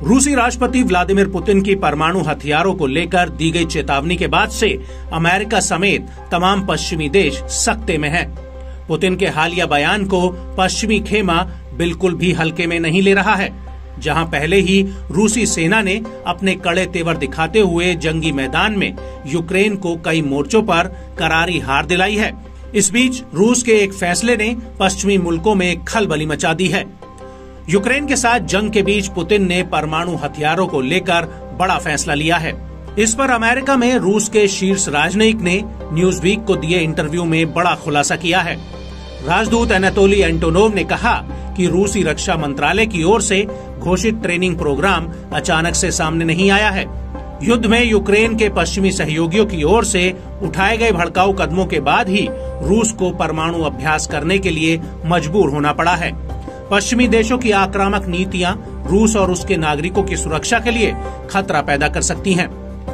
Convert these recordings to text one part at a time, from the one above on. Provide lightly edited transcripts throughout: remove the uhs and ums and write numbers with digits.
रूसी राष्ट्रपति Vladimir Putin की परमाणु हथियारों को लेकर दी गई चेतावनी के बाद से अमेरिका समेत तमाम पश्चिमी देश सख्ते में हैं। पुतिन के हालिया बयान को पश्चिमी खेमा बिल्कुल भी हल्के में नहीं ले रहा है। जहां पहले ही रूसी सेना ने अपने कड़े तेवर दिखाते हुए जंगी मैदान में यूक्रेन को कई मोर्चों पर करारी हार दिलाई है, इस बीच रूस के एक फैसले ने पश्चिमी मुल्कों में खलबली मचा दी है। यूक्रेन के साथ जंग के बीच पुतिन ने परमाणु हथियारों को लेकर बड़ा फैसला लिया है। इस पर अमेरिका में रूस के शीर्ष राजनयिक ने न्यूज़वीक को दिए इंटरव्यू में बड़ा खुलासा किया है। राजदूत एनातोली एंटोनोव ने कहा कि रूसी रक्षा मंत्रालय की ओर से घोषित ट्रेनिंग प्रोग्राम अचानक से सामने नहीं आया है। युद्ध में यूक्रेन के पश्चिमी सहयोगियों की ओर से उठाए गए भड़काऊ कदमों के बाद ही रूस को परमाणु अभ्यास करने के लिए मजबूर होना पड़ा है। पश्चिमी देशों की आक्रामक नीतियां रूस और उसके नागरिकों की सुरक्षा के लिए खतरा पैदा कर सकती हैं।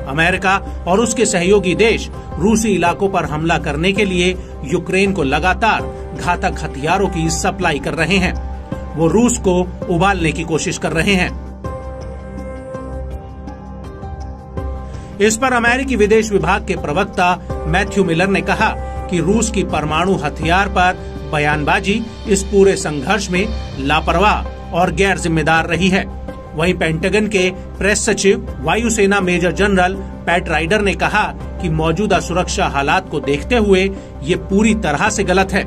अमेरिका और उसके सहयोगी देश रूसी इलाकों पर हमला करने के लिए यूक्रेन को लगातार घातक हथियारों की सप्लाई कर रहे हैं। वो रूस को उबालने की कोशिश कर रहे हैं। इस पर अमेरिकी विदेश विभाग के प्रवक्ता मैथ्यू मिलर ने कहा कि रूस की परमाणु हथियार पर बयानबाजी इस पूरे संघर्ष में लापरवाह और गैर जिम्मेदार रही है। वहीं पेंटागन के प्रेस सचिव वायुसेना मेजर जनरल पैट राइडर ने कहा कि मौजूदा सुरक्षा हालात को देखते हुए ये पूरी तरह से गलत है।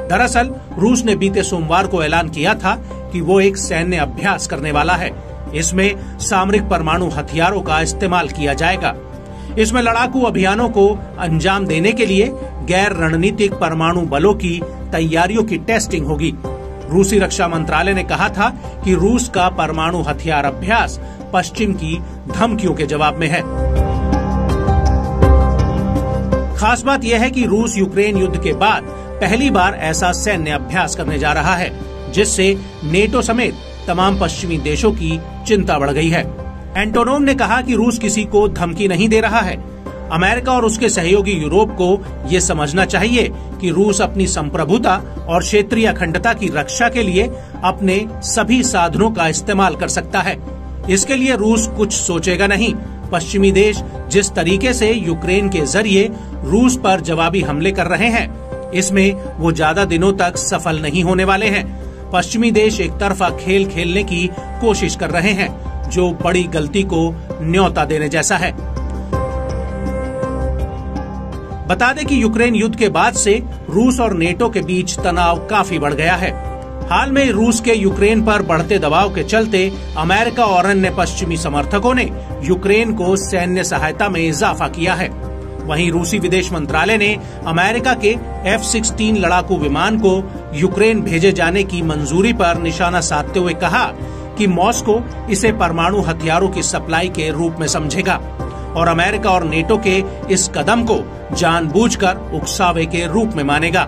दरअसल रूस ने बीते सोमवार को ऐलान किया था कि वो एक सैन्य अभ्यास करने वाला है। इसमें सामरिक परमाणु हथियारों का इस्तेमाल किया जाएगा। इसमें लड़ाकू अभियानों को अंजाम देने के लिए गैर रणनीतिक परमाणु बलों की तैयारियों की टेस्टिंग होगी। रूसी रक्षा मंत्रालय ने कहा था कि रूस का परमाणु हथियार अभ्यास पश्चिम की धमकियों के जवाब में है। खास बात यह है कि रूस यूक्रेन युद्ध के बाद पहली बार ऐसा सैन्य अभ्यास करने जा रहा है, जिससे नेटो समेत तमाम पश्चिमी देशों की चिंता बढ़ गई है। एंटोनोव ने कहा कि रूस किसी को धमकी नहीं दे रहा है। अमेरिका और उसके सहयोगी यूरोप को ये समझना चाहिए कि रूस अपनी संप्रभुता और क्षेत्रीय अखंडता की रक्षा के लिए अपने सभी साधनों का इस्तेमाल कर सकता है। इसके लिए रूस कुछ सोचेगा नहीं। पश्चिमी देश जिस तरीके से यूक्रेन के जरिए रूस पर जवाबी हमले कर रहे हैं, इसमें वो ज्यादा दिनों तक सफल नहीं होने वाले हैं। पश्चिमी देश एक तरफा खेल खेलने की कोशिश कर रहे हैं, जो बड़ी गलती को न्योता देने जैसा है। बता दें कि यूक्रेन युद्ध के बाद से रूस और नेटो के बीच तनाव काफी बढ़ गया है। हाल में रूस के यूक्रेन पर बढ़ते दबाव के चलते अमेरिका और अन्य पश्चिमी समर्थकों ने यूक्रेन को सैन्य सहायता में इजाफा किया है। वहीं रूसी विदेश मंत्रालय ने अमेरिका के F-16 लड़ाकू विमान को यूक्रेन भेजे जाने की मंजूरी पर निशाना साधते हुए कहा कि मॉस्को इसे परमाणु हथियारों की सप्लाई के रूप में समझेगा और अमेरिका और नेटो के इस कदम को जानबूझकर उकसावे के रूप में मानेगा।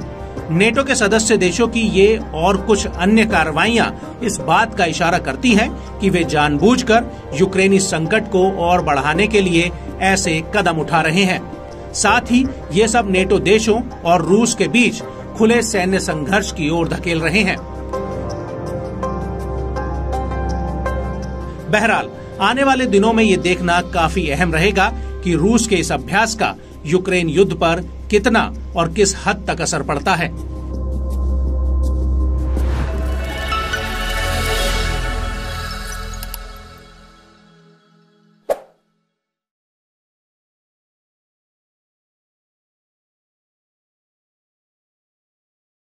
नेटो के सदस्य देशों की ये और कुछ अन्य कार्रवाइयां इस बात का इशारा करती हैं कि वे जानबूझकर यूक्रेनी संकट को और बढ़ाने के लिए ऐसे कदम उठा रहे हैं। साथ ही ये सब नेटो देशों और रूस के बीच खुले सैन्य संघर्ष की ओर धकेल रहे हैं। बहरहाल आने वाले दिनों में ये देखना काफी अहम रहेगा कि रूस के इस अभ्यास का यूक्रेन युद्ध पर कितना और किस हद तक असर पड़ता है।